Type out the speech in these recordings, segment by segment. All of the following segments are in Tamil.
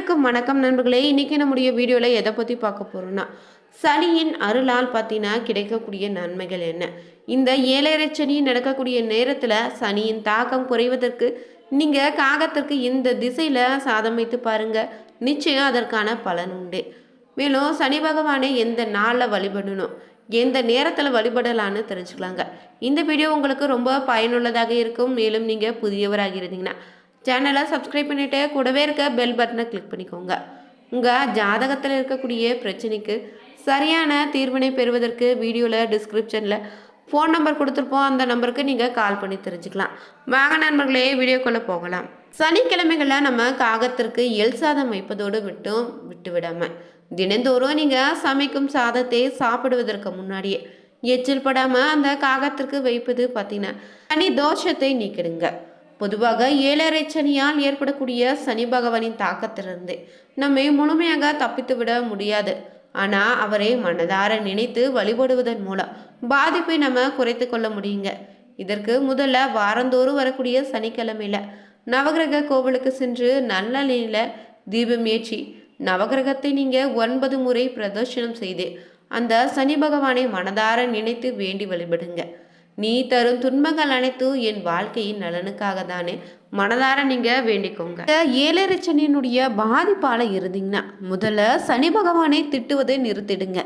அனைவருக்கும் வணக்கம் நண்பர்களே. இன்னைக்கு நம்முடைய வீடியோவில் எதை பற்றி பார்க்க போகிறோம்னா, சனியின் அருளால் பார்த்தீங்கன்னா கிடைக்கக்கூடிய நன்மைகள் என்ன? இந்த ஏழரை சனி நடக்கக்கூடிய நேரத்தில் சனியின் தாக்கம் குறைவதற்கு நீங்கள் காகத்திற்கு இந்த திசையில் சாதம் வைத்து பாருங்க, நிச்சயம் அதற்கான பலன் உண்டு. மேலும் சனி பகவானை எந்த நாளில் வழிபடணும், எந்த நேரத்தில் வழிபடலான்னு தெரிஞ்சுக்கலாங்க. இந்த வீடியோ உங்களுக்கு ரொம்ப பயனுள்ளதாக இருக்கும். மேலும் நீங்கள் புதியவராக இருந்தீங்கன்னா சேனலை சப்ஸ்கிரைப் பண்ணிவிட்டு கூடவே இருக்க பெல் பட்டனை கிளிக் பண்ணிக்கோங்க. உங்கள் ஜாதகத்தில் இருக்கக்கூடிய பிரச்சனைக்கு சரியான தீர்வினை பெறுவதற்கு வீடியோவில் டிஸ்கிரிப்ஷனில் ஃபோன் நம்பர் கொடுத்துருப்போம். அந்த நம்பருக்கு நீங்கள் கால் பண்ணி தெரிஞ்சுக்கலாம். வாங்க நண்பர்களே, வீடியோக்குள்ளே போகலாம். சனிக்கிழமைகளில் நம்ம காகத்திற்கு எல் சாதம் வைப்பதோடு விட்டு விடாமல் தினந்தோறும் நீங்கள் சமைக்கும் சாதத்தை சாப்பிடுவதற்கு முன்னாடியே எச்சில் படாமல் அந்த காகத்திற்கு வைப்பது பார்த்தீங்கன்னா சனி தோஷத்தை நீக்கிடுங்க. பொதுவாக ஏழரை சனியால் ஏற்படக்கூடிய சனி பகவானின் தாக்கத்திலிருந்து நம்மை முழுமையாக தப்பித்து விட முடியாது. ஆனால் அவரை மனதார நினைத்து வழிபடுவதன் மூலம் பாதிப்பை நம்ம குறைத்து கொள்ள முடியுங்க. இதற்கு முதல்ல வாரந்தோறும் வரக்கூடிய சனிக்கிழமையில நவகிரக கோவிலுக்கு சென்று நல்ல நிலையில தீபம் ஏற்றி நவகிரகத்தை நீங்கள் 9 முறை பிரதர்ஷனம் செய்து அந்த சனி பகவானை மனதார நினைத்து வேண்டி வழிபடுங்க. நீ தரும் துன்பங்கள் அனைத்தும் என் வாழ்க்கையின் நலனுக்காக தானே மனதார நீங்க வேண்டிக்கோங்க. ஏழரை சனியினுடைய பாதிப்பால இருந்தீங்கன்னா முதல்ல சனி பகவானை திட்டுவதை நிறுத்திடுங்க.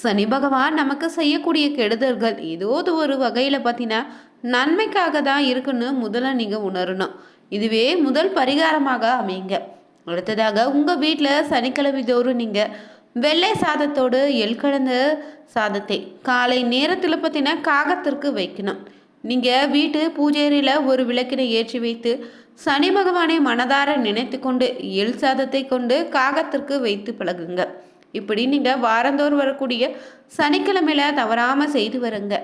சனி பகவான் நமக்கு செய்யக்கூடிய கெடுதல்கள் ஏதோ ஒரு வகையில பார்த்தீங்கன்னா நன்மைக்காக தான் இருக்குன்னு முதல்ல நீங்க உணரணும். இதுவே முதல் பரிகாரமாக அமைங்க. அடுத்ததாக உங்க வீட்டில் சனிக்கிழமை தோறும் நீங்க வெள்ளை சாதத்தோடு எள் கலந்த சாதத்தை காலை நேரத்தில் பார்த்தீங்கன்னா காகத்திற்கு வைக்கணும். நீங்கள் வீட்டு பூஜையறையில் ஒரு விளக்கினை ஏற்றி வைத்து சனி பகவானை மனதார நினைத்து கொண்டு எள் சாதத்தை கொண்டு காகத்திற்கு வைத்து பழகுங்க. இப்படி நீங்கள் வாரந்தோறும் வரக்கூடிய சனிக்கிழமையில் தவறாமல் செய்து வருங்க.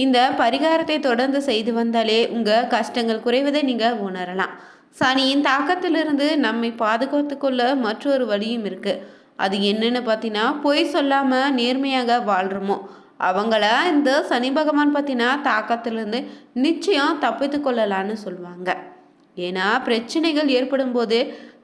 இந்த பரிகாரத்தை தொடர்ந்து செய்து வந்தாலே உங்கள் கஷ்டங்கள் குறைவதை நீங்கள் உணரலாம். சனியின் தாக்கத்திலிருந்து நம்மை பாதுகாத்து கொள்ள மற்றொரு வழியும் இருக்குது. அது என்னன்னு பார்த்தீங்கன்னா, பொய் சொல்லாமல் நேர்மையாக வாழ்கிறோமோ அவங்கள இந்த சனி பகவான் பார்த்தீங்கன்னா தாக்கத்திலேருந்து நிச்சயம் தப்பித்து கொள்ளலான்னு சொல்லுவாங்க. ஏன்னா பிரச்சனைகள் ஏற்படும் போது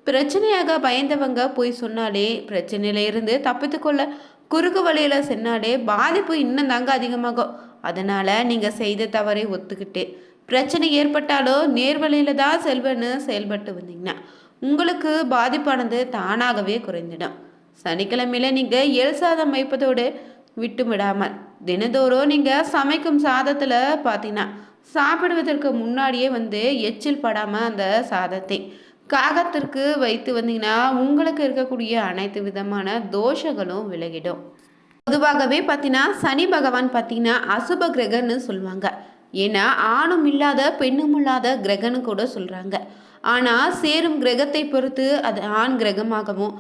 பிரச்சனையாக பயந்தவங்க பொய் சொன்னாலே பிரச்சனையில இருந்து தப்பித்து கொள்ள குறுக்கு வழியில் சென்னாலே பாதிப்பு இன்னும் தாங்க அதிகமாகும். அதனால் நீங்கள் செய்த தவறை ஒத்துக்கிட்டு பிரச்சனை ஏற்பட்டாலோ நேர்வழியில் தான் செல்வன்னு செயல்பட்டு வந்தீங்கன்னா உங்களுக்கு பாதிப்பானது தானாகவே குறைந்திடும். சனிக்கிழமையில நீங்கள் எள் சாதம் வைப்பதோடு விட்டு விடாமல் தினந்தோறும் நீங்கள் சமைக்கும் சாதத்தில் பார்த்தீங்கன்னா சாப்பிடுவதற்கு முன்னாடியே எச்சில் படாமல் அந்த சாதத்தை காகத்திற்கு வைத்து வந்தீங்கன்னா உங்களுக்கு இருக்கக்கூடிய அனைத்து விதமான தோஷங்களும் விலகிடும். பொதுவாகவே பார்த்தீங்கன்னா சனி பகவான் பார்த்தீங்கன்னா அசுப கிரகன்னு சொல்லுவாங்க. ஏன்னா ஆணும் இல்லாத பெண்ணும் இல்லாத கிரகன்னு கூட சொல்கிறாங்க. ஆனால் சேரும் கிரகத்தை பொறுத்து அது ஆண் கிரகமாகவும்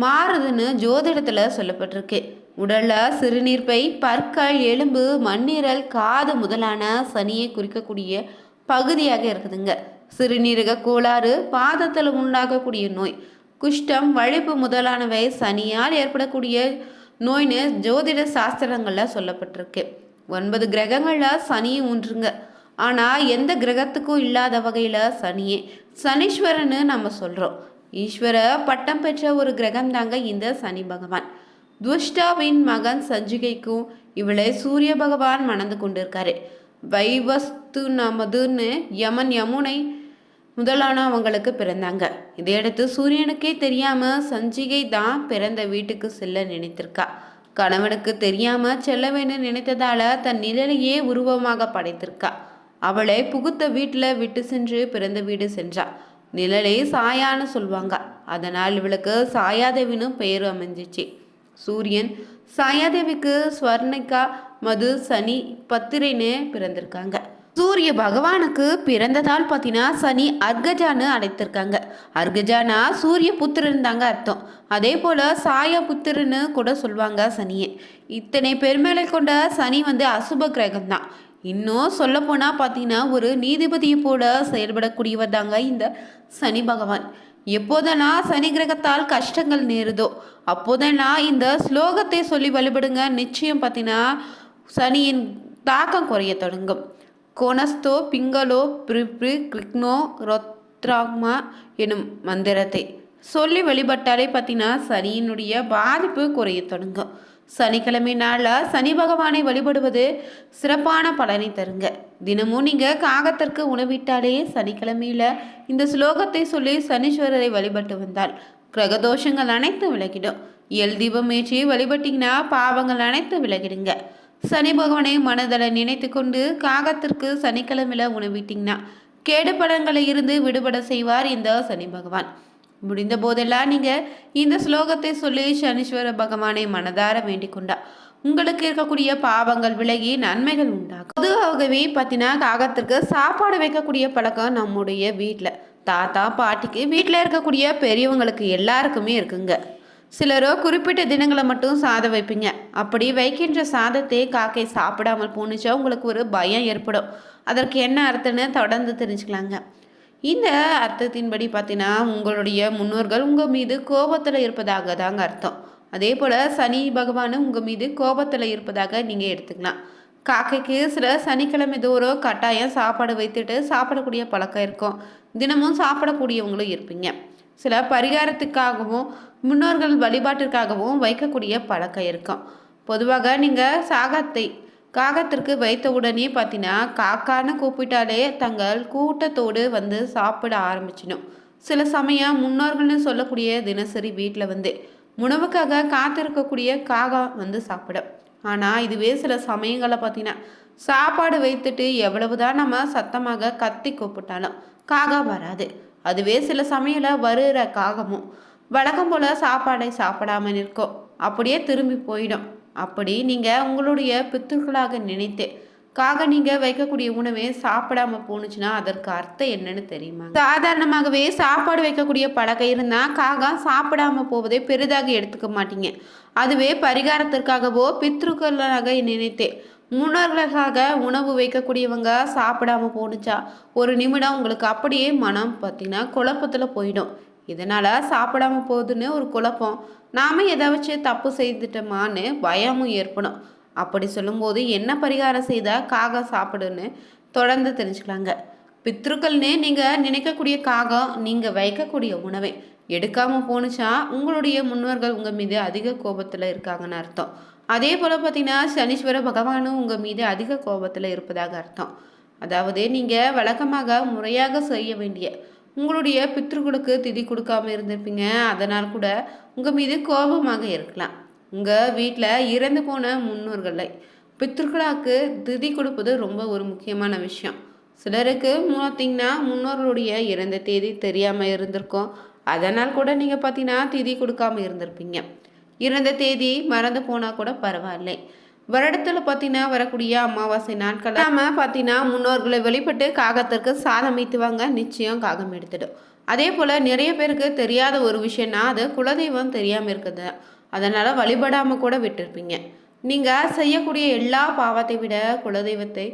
மாறுதுன்னு ஜோதிடத்தில் சொல்லப்பட்டிருக்கு. உடலில் சிறுநீர்ப்பை, பற்கள், எலும்பு, மண்ணீரல், காது முதலான சனியை குறிக்கக்கூடிய பகுதியாக இருக்குதுங்க. சிறுநீரக கோளாறு, பாதத்தில் உண்டாகக்கூடிய நோய், குஷ்டம், வலிப்பு முதலானவை சனியால் ஏற்படக்கூடிய நோய்னு ஜோதிட சாஸ்திரங்களில் சொல்லப்பட்டிருக்கு. 9 கிரகங்களில் சனியும் ஒன்றுங்க. ஆனால் எந்த கிரகத்துக்கும் இல்லாத வகையில் சனியே சனீஸ்வரன்னு நம்ம சொல்கிறோம். ஈஸ்வர பட்டம் பெற்ற ஒரு கிரகம் தாங்க இந்த சனி பகவான். துஷ்டாவின் மகன் சஞ்சிகைக்கும் இவளை சூரிய பகவான் மணந்து கொண்டிருக்காரு. வைவஸ்து நமதுன்னு யமன் யமுனை முதலான அவங்களுக்கு பிறந்தாங்க. இதையடுத்து சூரியனுக்கே தெரியாம சஞ்சிகை தான் பிறந்த வீட்டுக்கு செல்ல நினைத்திருக்கா. கணவனுக்கு தெரியாம செல்ல வேண்டும் நினைத்ததால தன் நிழலையே உருவமாக படைத்திருக்கா. அவளை புகுத்த வீட்டில் விட்டு சென்று பிறந்த வீடு சென்றா. நிழலை சாயான்னு சொல்லுவாங்க. அதனால் இவளுக்கு சாயாதேவின்னு பெயர் அமைஞ்சிச்சு. சூரியன் சாயாதேவிக்கு ஸ்வர்ணிகா மது சனி பத்திரைன்னு பிறந்திருக்காங்க. சூரிய பகவானுக்கு பிறந்ததால் பார்த்தீங்கன்னா சனி அர்கஜான்னு அழைத்திருக்காங்க. அர்கஜானா சூரிய புத்திரன் தாங்க அர்த்தம். அதே போல் சாயா புத்திரன்னு கூட சொல்லுவாங்க சனியை. இத்தனை பெருமைகளை கொண்ட சனி அசுப கிரகம் தான். இன்னும் சொல்லப்போனால் பார்த்தீங்கன்னா ஒரு நீதிபதியை போல செயல்படக்கூடியவர் தாங்க இந்த சனி பகவான். எப்போதெல்லாம் சனி கிரகத்தால் கஷ்டங்கள் நேருதோ அப்போதெல்லாம் இந்த ஸ்லோகத்தை சொல்லி வழிபடுங்க. நிச்சயம் பார்த்தீங்கன்னா சனியின் தாக்கம் குறைய தொடங்கும். கோனஸ்தோ பிங்களோ பிரிப்ரி கிருக்னோ ரொத்ராக்மா எனும் மந்திரத்தை சொல்லி வழிபட்டாலே பார்த்தீங்கன்னா சனியினுடைய பாதிப்பு குறைய தொடங்கும். சனிக்கிழமை நாளில் சனி பகவானை வழிபடுவது சிறப்பான பலனை தருங்க. தினமும் நீங்கள் காகத்திற்கு உணவிட்டாலே சனிக்கிழமையில் இந்த ஸ்லோகத்தை சொல்லி சனீஸ்வரரை வழிபட்டு வந்தால் கிரகதோஷங்கள் அனைத்தும் விலகிடும். எல் தீபம் ஏற்றி வழிபட்டீங்கன்னா பாவங்கள் அனைத்தும் விலகிடுங்க. சனி பகவானை மனதள நினைத்து கொண்டு காகத்திற்கு சனிக்கிழமையில் உணவிட்டீங்கன்னா கேடு படங்களை இருந்து விடுபட செய்வார் இந்த சனி பகவான். முடிந்த போதெல்லாம் நீங்கள் இந்த ஸ்லோகத்தை சொல்லி சனீஸ்வர பகவானை மனதார வேண்டிக் கொண்டா உங்களுக்கு இருக்கக்கூடிய பாவங்கள் விலகி நன்மைகள் உண்டாகும். பொதுவாகவே பார்த்தீங்கன்னா காகத்திற்கு சாப்பாடு வைக்கக்கூடிய பழக்கம் நம்முடைய வீட்டில் தாத்தா பாட்டிக்கு வீட்டில் இருக்கக்கூடிய பெரியவங்களுக்கு எல்லாருக்குமே இருக்குங்க. சிலரோ குறிப்பிட்ட தினங்களை மட்டும் சாதம் வைப்பீங்க. அப்படி வைக்கின்ற சாதத்தை காக்கை சாப்பிடாமல் போணுச்சா உங்களுக்கு ஒரு பயம் ஏற்படும். அதற்கு என்ன அர்த்தம்னு தொடர்ந்து தெரிஞ்சுக்கலாங்க. இந்த அர்த்தத்தின்படி பார்த்தீங்கன்னா உங்களுடைய முன்னோர்கள் உங்கள் மீது கோபத்தில் இருப்பதாக தாங்க அர்த்தம். அதே போல் சனி பகவானும் உங்கள் மீது கோபத்தில் இருப்பதாக நீங்கள் எடுத்துக்கலாம். காக்கைக்கு சில சனிக்கிழமை தோறும் கட்டாயம் சாப்பாடு வைத்துட்டு சாப்பிடக்கூடிய பழக்கம் இருக்கும். தினமும் சாப்பிடக்கூடியவங்களும் இருப்பீங்க. சில பரிகாரத்துக்காகவும் முன்னோர்கள் வழிபாட்டிற்காகவும் வைக்கக்கூடிய பழக்கம் இருக்கும். பொதுவாக நீங்கள் காகத்திற்கு வைத்த உடனே பார்த்தீங்கன்னா காக்கான்னு கூப்பிட்டாலே தங்கள் கூட்டத்தோடு வந்து சாப்பிட ஆரம்பிச்சிடும். சில சமயம் முன்னோர்கள்னு சொல்லக்கூடிய தினசரி வீட்டில் வந்து உணவுக்காக காத்திருக்கக்கூடிய காகா வந்து சாப்பிடும். ஆனால் இதுவே சில சமயங்களில் பார்த்தீங்கன்னா சாப்பாடு வைத்துட்டு எவ்வளவுதான் நம்ம சத்தமாக கத்தி கூப்பிட்டாலும் காகா வராது. அதுவே சில சமயத்தில் வருகிற காகமும் வழக்கம் போல் சாப்பாடை சாப்பிடாமல் இருக்கும். அப்படியே திரும்பி போயிடும். அப்படி நீங்கள் உங்களுடைய பித்தர்களாக நினைத்து நீங்கள் வைக்கக்கூடிய உணவை சாப்பிடாம போணுச்சுன்னா அதற்கு அர்த்தம் என்னன்னு தெரியுமா? சாதாரணமாகவே சாப்பாடு வைக்கக்கூடிய பழக்கம் இருந்தால் காகம் சாப்பிடாம போவதை பெரிதாக எடுத்துக்க மாட்டீங்க. அதுவே பரிகாரத்திற்காகவோ பித்ருக்களாக நினைத்து முன்னோர்களுக்காக உணவு வைக்கக்கூடியவங்க சாப்பிடாம போணுச்சா ஒரு நிமிடம் உங்களுக்கு அப்படியே மனம் பார்த்தீங்கன்னா குழப்பத்தில் போயிடும். இதனால் சாப்பிடாம போகுதுன்னு ஒரு குழப்பம், நாம் ஏதாச்சும் தப்பு செய்துட்டோமான்னு பயமும் ஏற்படும். அப்படி சொல்லும்போது என்ன பரிகாரம் செய்தால் காகம் சாப்பிடுன்னு தொடர்ந்து தெரிஞ்சுக்கலாங்க. பித்ருக்கள்னு நீங்கள் நினைக்கக்கூடிய காகம் நீங்கள் வைக்கக்கூடிய உணவை எடுக்காமல் போணுச்சா உங்களுடைய முன்னோர்கள் உங்கள் மீது அதிக கோபத்தில் இருக்காங்கன்னு அர்த்தம். அதே போல் பார்த்தீங்கன்னா சனீஸ்வர பகவானும் உங்கள் மீது அதிக கோபத்தில் இருப்பதாக அர்த்தம். அதாவது நீங்கள் வழக்கமாக முறையாக செய்ய வேண்டிய உங்களுடைய பித்ருக்களுக்கு திதி கொடுக்காம இருந்திருப்பீங்க. அதனால் கூட உங்கள் மீது கோபமாக இருக்கலாம். உங்கள் வீட்டில் இறந்து போன முன்னோர்களை பித்ருக்களாக்கு திதி கொடுப்பது ரொம்ப ஒரு முக்கியமான விஷயம். சிலருக்கு பார்த்தீங்கன்னா முன்னோர்களுடைய இறந்த தேதி தெரியாமல் இருந்திருக்கும். அதனால் கூட நீங்கள் பார்த்தீங்கன்னா திதி கொடுக்காம இருந்திருப்பீங்க. இறந்த தேதி மறந்து போனால் கூட பரவாயில்லை. வருடத்தில் பார்த்தீங்கன்னா வரக்கூடிய அமாவாசை நாட்கள் நம்ம பார்த்தீங்கன்னா முன்னோர்களை வழிபட்டு காகத்திற்கு சாதம் வைத்துவாங்க. நிச்சயம் காகம் எடுத்துடும். அதே போல் நிறைய பேருக்கு தெரியாத ஒரு விஷயம்னா அது குலதெய்வம் தெரியாமல் இருக்குது. அதனால் வழிபடாமல் கூட விட்டுருப்பீங்க. நீங்கள் செய்யக்கூடிய எல்லா பாவத்தை விட குலதெய்வத்தை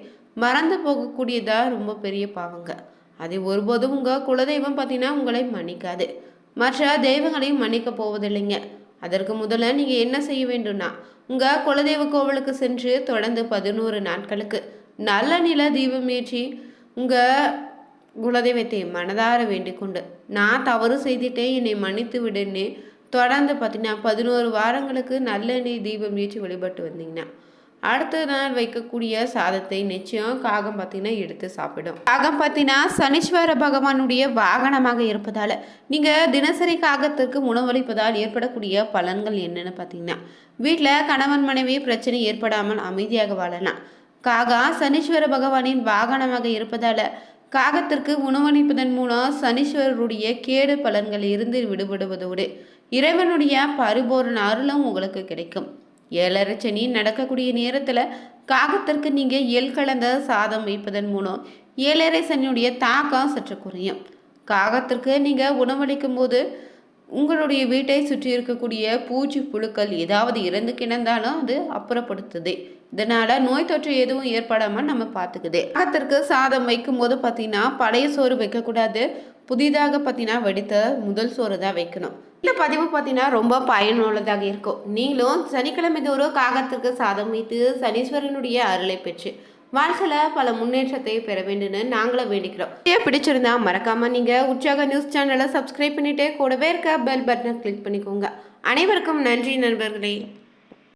மறந்து போகக்கூடியதாக ரொம்ப பெரிய பாவங்க. அதை ஒருபோதும் உங்கள் குலதெய்வம் பார்த்தீங்கன்னா உங்களை மன்னிக்காது. மற்ற தெய்வங்களையும் மன்னிக்க போவதில்லைங்க. அதற்கு முதல்ல நீங்கள் என்ன செய்ய வேண்டும்னா உங்கள் குலதெய்வ கோவிலுக்கு சென்று தொடர்ந்து 11 நாட்களுக்கு நல்ல நில தீபம் ஏற்றி உங்கள் குலதெய்வத்தை மனதார வேண்டிக் கொண்டு நான் தவறு செய்துட்டேன் என்னை மன்னித்து விடுன்னு தொடர்ந்து பார்த்தீங்கன்னா 11 வாரங்களுக்கு நல்லெண்ணெய் தீபம் ஏற்றி வழிபட்டு வந்தீங்கன்னா அடுத்த நாள் வைக்கக்கூடிய சாதத்தை நிச்சயம் காகம் பார்த்தீங்கன்னா எடுத்து சாப்பிடும். காகம் பார்த்தீங்கன்னா சனீஸ்வர பகவானுடைய வாகனமாக இருப்பதால் நீங்கள் தினசரி காகத்திற்கு உணவளிப்பதால் ஏற்படக்கூடிய பலன்கள் என்னென்னு பார்த்தீங்கன்னா வீட்டில் கணவன் மனைவி பிரச்சனை ஏற்படாமல் அமைதியாக வாழலாம். காகா சனீஸ்வர பகவானின் வாகனமாக இருப்பதால் காகத்திற்கு உணவளிப்பதன் மூலம் சனீஸ்வரருடைய கேடு பலன்கள் இருந்து விடுபடுவதோடு இறைவனுடைய பரிபூர்ண அருளும் உங்களுக்கு கிடைக்கும். 7:30 சனி நடக்கக்கூடிய நேரத்தில் காகத்திற்கு நீங்கள் எள் கலந்த சாதம் வைப்பதன் மூலம் 7:30 சனியுடைய தாக்கம் சற்று குறையும். காகத்திற்கு நீங்கள் உணவளிக்கும் போது உங்களுடைய வீட்டை சுற்றி இருக்கக்கூடிய பூச்சி புழுக்கள் ஏதாவது இறந்து கிடந்தாலும் அது அப்புறப்படுத்துது. இதனால் நோய் தொற்று எதுவும் ஏற்படாமல் நம்ம பார்த்துக்குது. காகத்திற்கு சாதம் வைக்கும் போது பார்த்தீங்கன்னா பழைய சோறு வைக்கக்கூடாது. புதிதாக பார்த்தீங்கன்னா வெடித்த முதல் சோறு தான் வைக்கணும். இந்த பதிவு பார்த்தீங்கன்னா ரொம்ப பயனுள்ளதாக இருக்கும். நீங்களும் சனிக்கிழமை தோறும் காகத்திற்கு சாதம் வைத்து சனீஸ்வரனுடைய அருளை பெற்று வாழ்க்கையில் பல முன்னேற்றத்தை பெற வேண்டும்னு நாங்களும் வேண்டிக்கிறோம். பிடிச்சிருந்தா மறக்காமல் நீங்கள் உற்சாக நியூஸ் சேனலை சப்ஸ்கிரைப் பண்ணிவிட்டு கூடவே இருக்க பெல் பட்டனை கிளிக் பண்ணிக்கோங்க. அனைவருக்கும் நன்றி நண்பர்களே.